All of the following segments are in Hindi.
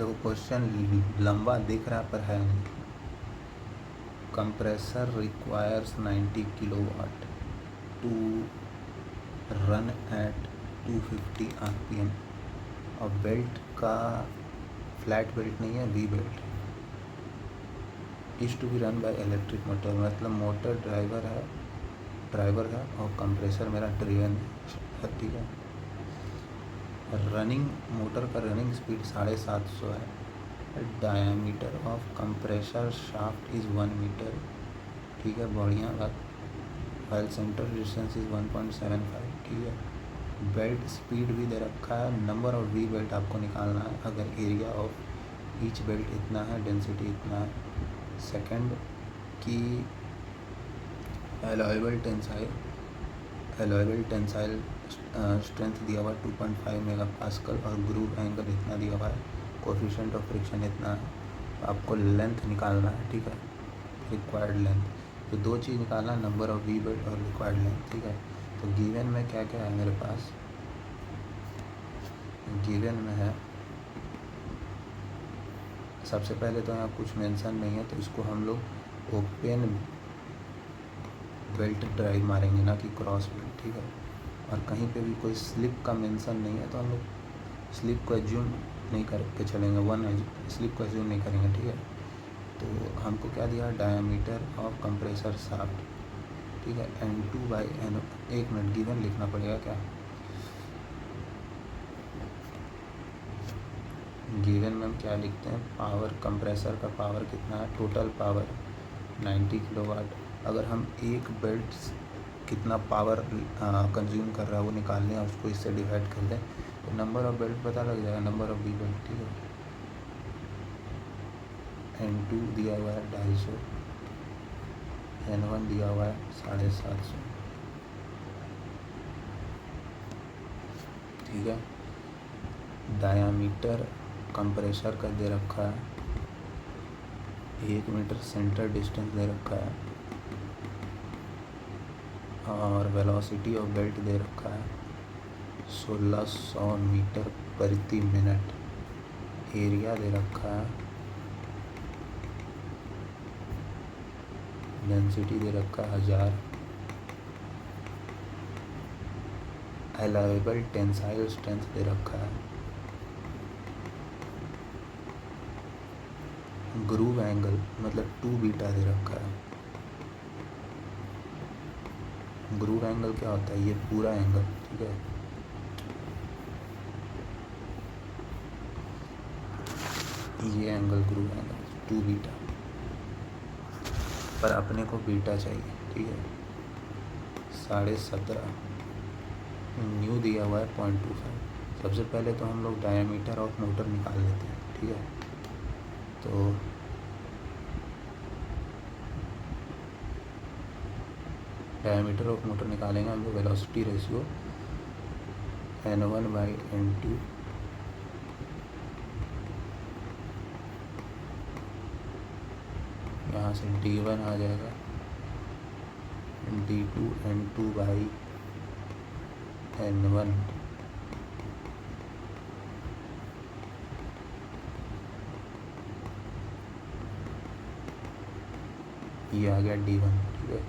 देखो क्वेश्चन लंबा दिख रहा पर है नहीं। Compressor requires 90 kilowatt to run at 250 RPM और बेल्ट का फ्लैट बेल्ट नहीं है, वी बेल्ट है। Is to be run by electric motor, मतलब मोटर ड्राइवर है और कंप्रेसर मेरा ड्रिवन है, ठीक है। रनिंग मोटर का रनिंग स्पीड 750 है। Diameter of compressor shaft is 1 metre, ठीक है, बढ़िया बात। वाइल सेंटर डिस्टेंस इज़ 1.75, ठीक है। बेल्ट स्पीड भी दे रखा है। नंबर ऑफ वी बेल्ट आपको निकालना है। अगर एरिया ऑफ ईच बेल्ट इतना है, डेंसिटी इतना है। सेकंड की एलॉयबल टेंसाइल स्ट्रेंथ दिया हुआ 2.5 मेगा पास्कल और ग्रूव एंगल इतना दिया हुआ है। कोफिशिएंट ऑफ फ्रिक्शन इतना है। आपको लेंथ निकालना है, ठीक है, रिक्वायर्ड लेंथ। तो दो चीज़ निकालना, नंबर ऑफ वी बेल्ट और रिक्वायर्ड लेंथ, ठीक है। तो गिवन में क्या क्या है मेरे पास, गिवन में है सबसे पहले तो यहाँ कुछ मेंशन नहीं है, तो इसको हम लोग ओपन बेल्ट ड्राइव मारेंगे, ना कि क्रॉस बेल्ट, ठीक है। और कहीं पे भी कोई स्लिप का मेंशन नहीं है तो हम लोग स्लिप को एज्यूम नहीं करके चलेंगे, स्लिप को एज्यूम नहीं करेंगे, ठीक है। तो हमको क्या दिया, डायामीटर ऑफ कंप्रेसर शाफ्ट, ठीक है, N2/N। एक मिनट, गिवन लिखना पड़ेगा क्या, गिवन में हम क्या लिखते हैं, पावर, कंप्रेसर का पावर कितना है, टोटल पावर 90 किलोवाट। अगर हम एक बेल्ट कितना पावर कंज्यूम कर रहा है वो निकाल लें और उसको इससे डिवाइड कर दें तो नंबर ऑफ बेल्ट पता लग जाएगा, नंबर ऑफ वी बेल्ट, ठीक है। N2 दिया हुआ है 250, N1 दिया हुआ है 750, ठीक है। डायामीटर कंप्रेसर का दे रखा है 1 मीटर, सेंटर डिस्टेंस दे रखा है और वेलोसिटी ऑफ बेल्ट दे रखा है 1600 मीटर प्रति मिनट। एरिया दे रखा है, डेंसिटी दे रखा है 1000। अलाउएबल टेंसाइल स्ट्रेंथ दे रखा है। ग्रूव एंगल मतलब 2 बीटा दे रखा है। ग्रूव एंगल क्या होता है, ये पूरा एंगल, ठीक है। ये एंगल ग्रूव एंगल 2 बीटा, पर अपने को बीटा चाहिए, ठीक है। 17.5 न्यू दिया हुआ है 0.25। सबसे पहले तो हम लोग डायामीटर ऑफ मोटर निकाल लेते हैं, ठीक है। तो डायामीटर ऑफ मोटर निकालेंगे हम लोग, वेलोसिटी रेशियो N1/N2 यहाँ से D1 आ जाएगा, D2 N2/N1 ये आ गया D1, ठीक है।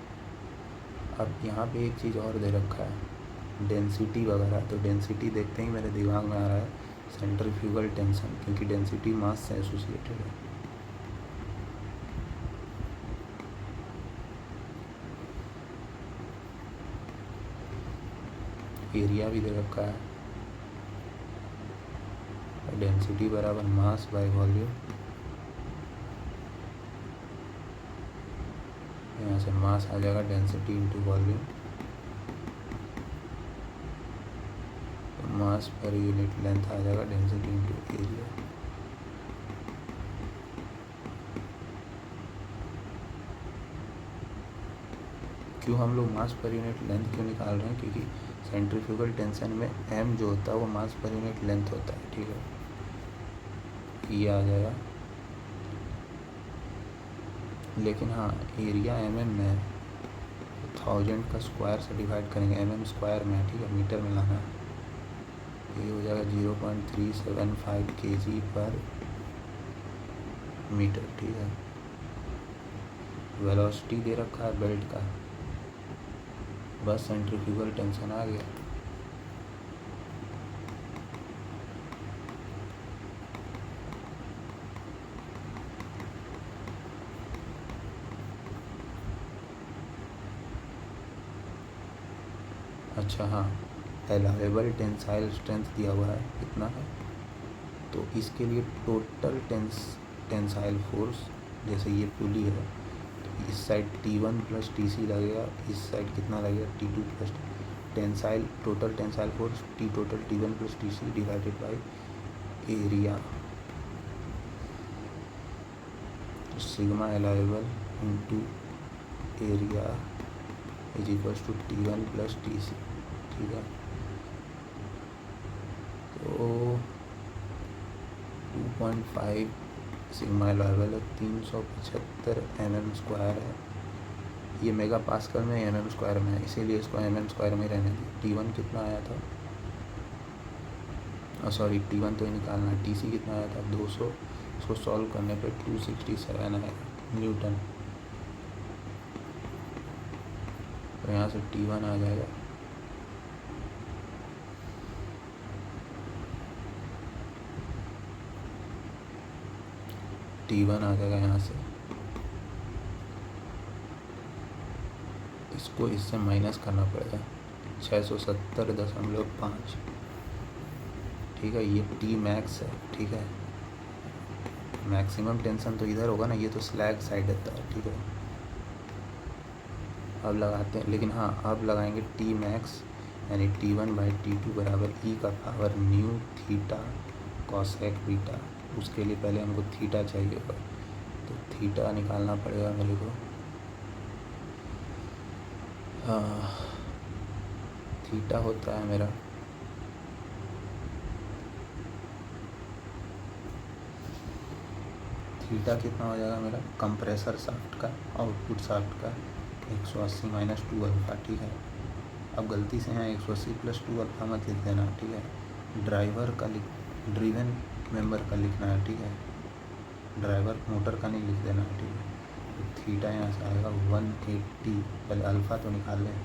अब यहाँ पे एक चीज़ और दे रखा है, डेंसिटी वगैरह। तो डेंसिटी देखते ही मेरे दिमाग में आ रहा है सेंट्रीफ्यूगल टेंशन, क्योंकि डेंसिटी मास से एसोसिएटेड है। एरिया भी दे रखा है, डेंसिटी बराबर मास बाय वॉल्यूम। यहाँ से मास आ जाएगा डेंसिटी इंटू वॉल्यूम, मास पर यूनिट लेंथ आ जाएगा डेंसिटी इंटू एरिया। क्यों हम लोग मास पर यूनिट लेंथ क्यों निकाल रहे हैं, क्योंकि सेंट्रीफ्यूगल टेंशन में m जो होता है वो मास पर यूनिट लेंथ होता है, ठीक है। ये आ जाएगा, लेकिन हाँ एरिया mm में है, 1000 का स्क्वायर से डिवाइड करेंगे, mm स्क्वायर में है, ठीक है, मीटर में लाना है। ये हो जाएगा 0.375 kg पर मीटर, ठीक है। वेलोसिटी दे रखा है बेल्ट का, बस सेंट्रीफ्यूगल टेंशन आ गया। अच्छा हाँ, अलाउेबल टेंसाइल स्ट्रेंथ दिया हुआ है कितना है, तो इसके लिए टोटल टेंसाइल फोर्स, जैसे ये पुली है तो इस साइड T1 प्लस TC लगेगा, इस साइड कितना लगेगा T2 plus tensile, total tensile force T total T1 plus TC divided by area, तो sigma allowable into area is equals to T1 plus TC, ठीक है। तो 2.5 सिग्मा अलाउेबल है, 375 mm² है, ये मेगा पास्कल में mm² में है, इसीलिए इसको mm² में रहने दी। T1 कितना आया था, सॉरी T1 तो निकालना है, TC कितना आया था 200, इसको सॉल्व करने पे 267 आएगा न्यूटन, तो यहाँ से T1 आ जाएगा T1 आ जाएगा यहाँ से, इसको इससे माइनस करना पड़ेगा 670.5, ठीक है। ये T मैक्स है, ठीक है। मैक्सिमम टेंशन तो इधर होगा ना, ये तो स्लैग साइड रहता है, ठीक है। अब लगाते हैं, लेकिन हाँ अब लगाएंगे T मैक्स यानी T1/T2 बराबर E का power new theta cosec beta, उसके लिए पहले हमको थीटा चाहिए होगा, तो थीटा निकालना पड़ेगा मेरे को। थीटा होता है मेरा थीटा कितना हो जाएगा मेरा, कंप्रेसर शाफ्ट का आउटपुट शाफ्ट का 180 माइनस 2 अल्फा, ठीक है। अब गलती से यहाँ 180 प्लस 2 अल्फा मत लिख देना, ठीक है। ड्रीवन मेंबर का लिखना है, ठीक है, ड्राइवर मोटर का नहीं लिख देना, ठीक है। तो थीटा यहाँ से आएगा 180, पहले अल्फ़ा तो निकाल लें,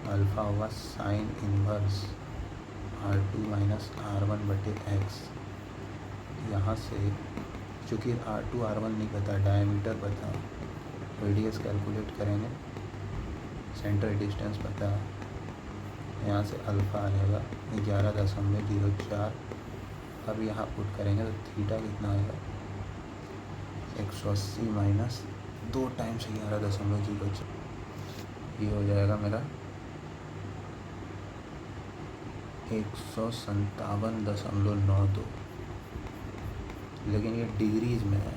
अल्फ़ा होगा sine inverse R2 minus R1/x, यहाँ से चूँकि R2 R1 नहीं पता, डायमीटर पता, रेडियस कैलकुलेट करेंगे, सेंटर डिस्टेंस पता, यहाँ से अल्फ़ा आ जाएगा 11.04, अब यहाँ पुट करेंगे तो थीटा कितना आएगा 180 माइनस 2 टाइम्स 11.04, ये हो जाएगा मेरा 157.92, लेकिन ये डिग्रीज में है,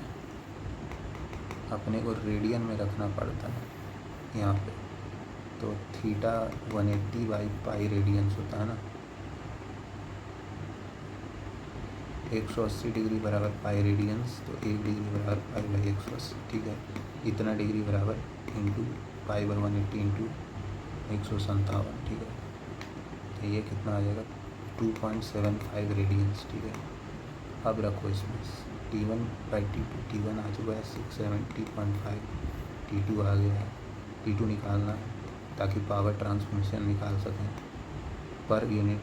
अपने को रेडियन में रखना पड़ता है यहाँ पे, तो थीटा 180/पाई रेडियंस होता है ना, 180 डिग्री बराबर पाई रेडियंस, तो 1 डिग्री बराबर पाई/180, ठीक है। इतना डिग्री बराबर इंटू पाई/180 इंटू 157, ठीक है। तो ये कितना आ जाएगा 2.75 रेडियंस, ठीक है। अब रखो इसमें T1/T2, T1 आ चुका है 670.5, T2 आ गया है, T2 निकालना है ताकि पावर ट्रांसमिशन निकाल सकें, per unit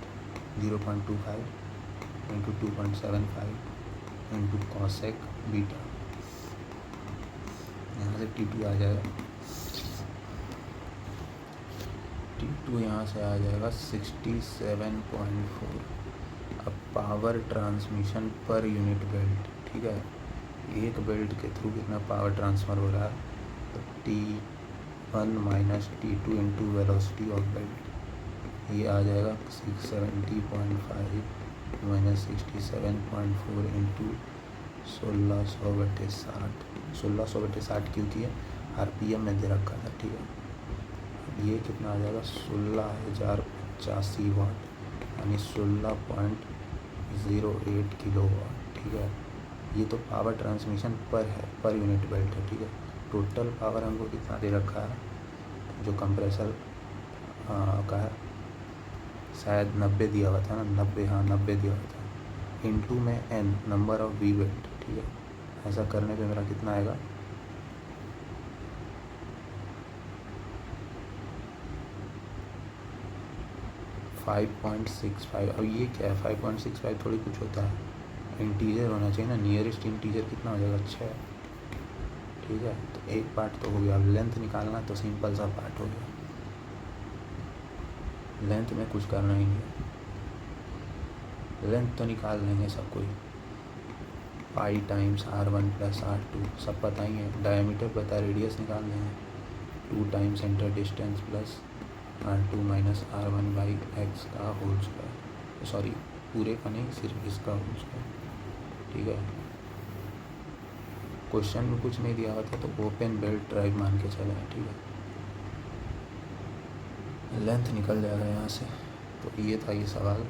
0.25 into 2.75 into cosec beta, यहाँ से T2 आ जाएगा, T2 यहाँ से आ जाएगा 67.4। अब power transmission per unit belt, ठीक है, एक बेल्ट के थ्रू कितना पावर ट्रांसफ़र हो रहा है, तो T1 minus T2 into velocity of belt, ये आ जाएगा 670.5 माइनस 67.4 इंटू 1600/60 क्योंकि RPM में दे रखा था, ठीक है। ये कितना आ जाएगा 16,085 वाट यानी 16.08 किलोवाट, ठीक है। ये तो पावर ट्रांसमिशन पर है, पर यूनिट बेल्ट है, ठीक है। टोटल पावर हमको कितना दे रखा है, जो कंप्रेसर का है शायद 90 दिया हुआ था ना, 90, हाँ 90 दिया हुआ था, इनटू में n number of we belt, ठीक है, ऐसा करने पे मेरा कितना आएगा, 5.65। अब ये क्या है, 5.65 थोड़ी कुछ होता है, इंटीजर होना चाहिए ना। नियरेस्ट इंटीजर कितना हो जाएगा, 6। ठीक है, तो एक पार्ट तो हो गया। अब लेंथ निकालना तो सिंपल सा पार्ट हो गया, लेंथ में कुछ करना ही नहीं है, लेंथ तो निकाल लेंगे सब कोई। पाई टाइम्स R1 + R2 सब पता ही है। डायमीटर पता है, रेडियस निकाल लेंगे। 2 times centre distance plus R2 - R1/x का होल स्क्वायर, सॉरी पूरे का नहीं, सिर्फ इसका होल स्क्वायर। ठीक है, क्वेश्चन में कुछ नहीं दिया हुआ था तो ओपन बेल्ट ड्राइव मान के चले। ठीक है, लेंथ निकल जाएगा यहाँ से। तो ये था ये सवाल।